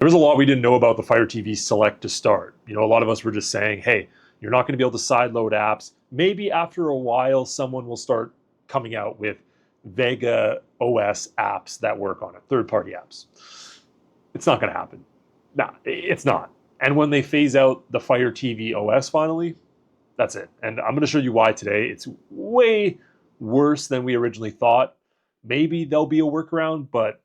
There was a lot we didn't know about the Fire TV Select to start. You know, a lot of us were just saying, hey, you're not going to be able to sideload apps. Maybe after a while, someone will start coming out with Vega OS apps that work on it, third-party apps. It's not going to happen. Nah, it's not. And when they phase out the Fire TV OS finally, that's it. And I'm going to show you why today. It's way worse than we originally thought. Maybe there'll be a workaround, but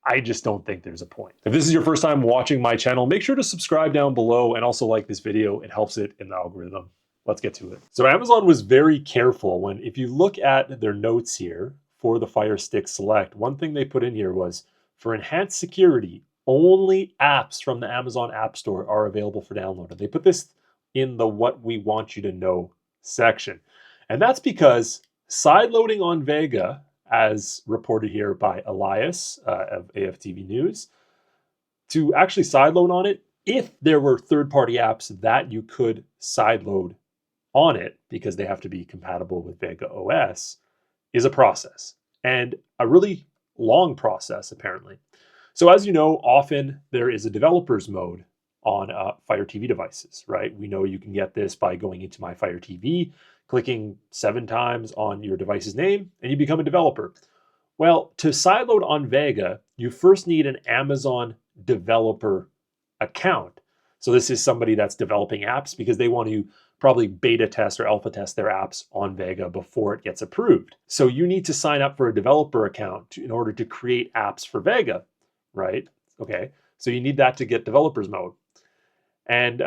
I just don't think there's a point. If this is your first time watching my channel, make sure to subscribe down below and also like this video. It helps it in the algorithm. Let's get to it. So Amazon was very careful when, if you look at their notes here for the Fire Stick Select, one thing they put in here was, for enhanced security, only apps from the Amazon App Store are available for download. And they put this in the what we want you to know section. And that's because sideloading on Vega, as reported here by Elias of AFTV News, to actually sideload on it, if there were third-party apps that you could sideload on it, because they have to be compatible with Vega OS, is a process, and a really long process, apparently. So as you know, often there is a developer's mode on Fire TV devices, right? We know you can get this by going into My Fire TV, clicking 7 times on your device's name, and you become a developer. Well, to sideload on Vega, you first need an Amazon developer account. So this is somebody that's developing apps because they want to probably beta test or alpha test their apps on Vega before it gets approved. So you need to sign up for a developer account in order to create apps for Vega, right? Okay, so you need that to get developer's mode. And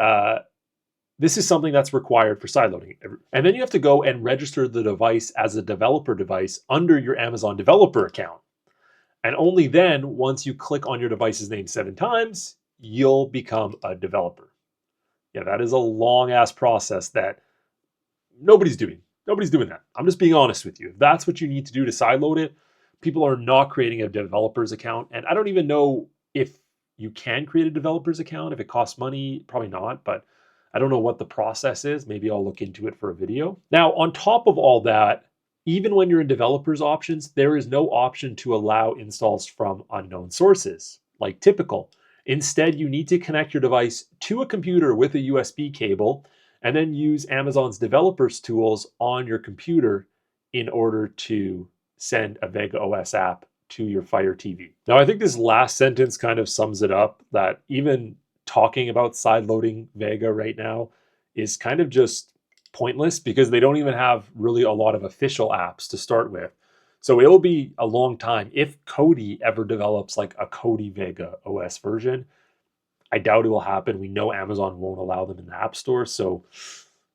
this is something that's required for sideloading. And then you have to go and register the device as a developer device under your Amazon developer account. And only then, once you click on your device's name 7 times, you'll become a developer. Yeah, that is a long-ass process that nobody's doing. Nobody's doing that. I'm just being honest with you. If that's what you need to do to sideload it, people are not creating a developer's account. And I don't even know if you can create a developer's account, if it costs money, probably not, but I don't know what the process is. Maybe I'll look into it for a video. Now, on top of all that, even when you're in developers options, there is no option to allow installs from unknown sources, like typical. Instead, you need to connect your device to a computer with a USB cable and then use Amazon's developers tools on your computer in order to send a Vega OS app to your Fire TV. Now, I think this last sentence kind of sums it up, that even talking about sideloading Vega right now is kind of just pointless because they don't even have really a lot of official apps to start with. So it'll be a long time. If Kodi ever develops like a Kodi Vega OS version, I doubt it will happen. We know Amazon won't allow them in the App Store. So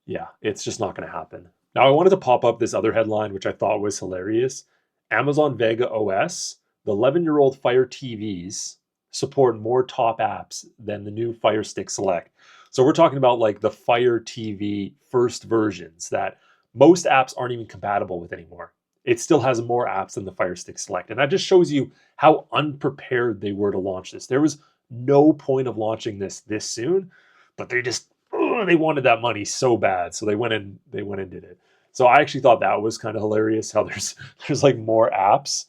yeah, it's just not going to happen. Now, I wanted to pop up this other headline, which I thought was hilarious. Amazon Vega OS, the 11-year-old Fire TVs support more top apps than the new Fire Stick Select. So we're talking about like the Fire TV first versions that most apps aren't even compatible with anymore. It still has more apps than the Fire Stick Select. And that just shows you how unprepared they were to launch this. There was no point of launching this soon, but they wanted that money so bad. So they went and did it. So I actually thought that was kind of hilarious how there's like more apps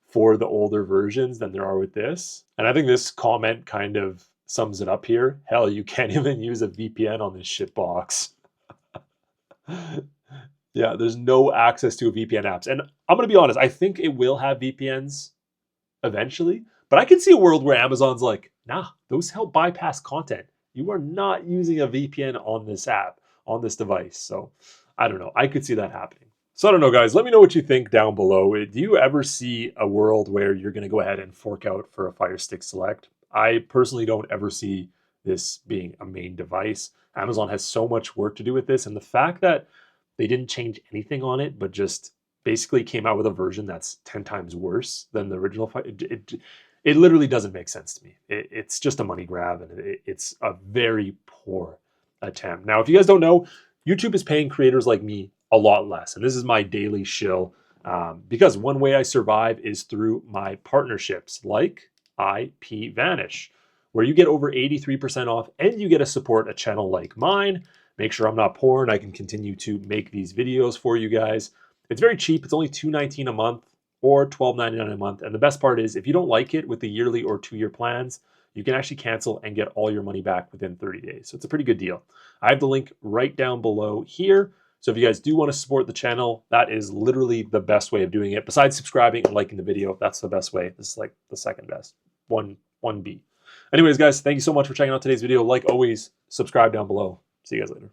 for the older versions than there are with this. And I think this comment kind of sums it up here. Hell, you can't even use a VPN on this shit box. Yeah, there's no access to VPN apps. And I'm going to be honest, I think it will have VPNs eventually, but I can see a world where Amazon's like, nah, those help bypass content. You are not using a VPN on this app, on this device. So I don't know. I could see that happening. So I don't know, guys. Let me know what you think down below. Do you ever see a world where you're going to go ahead and fork out for a Fire Stick Select? I personally don't ever see this being a main device. Amazon has so much work to do with this. And the fact that they didn't change anything on it, but just basically came out with a version that's 10 times worse than the original, it literally doesn't make sense to me. It's just a money grab, and it's a very poor attempt. Now, if you guys don't know, YouTube is paying creators like me a lot less. And this is my daily shill because one way I survive is through my partnerships like IP Vanish, where you get over 83% off and you get to support a channel like mine. Make sure I'm not poor and I can continue to make these videos for you guys. It's very cheap. It's only $2.19 a month or $12.99 a month. And the best part is if you don't like it with the yearly or 2-year plans, you can actually cancel and get all your money back within 30 days. So it's a pretty good deal. I have the link right down below here. So if you guys do want to support the channel, that is literally the best way of doing it. Besides subscribing and liking the video, that's the best way. This is like the second best, 1B. Anyways, guys, thank you so much for checking out today's video. Like always, subscribe down below. See you guys later.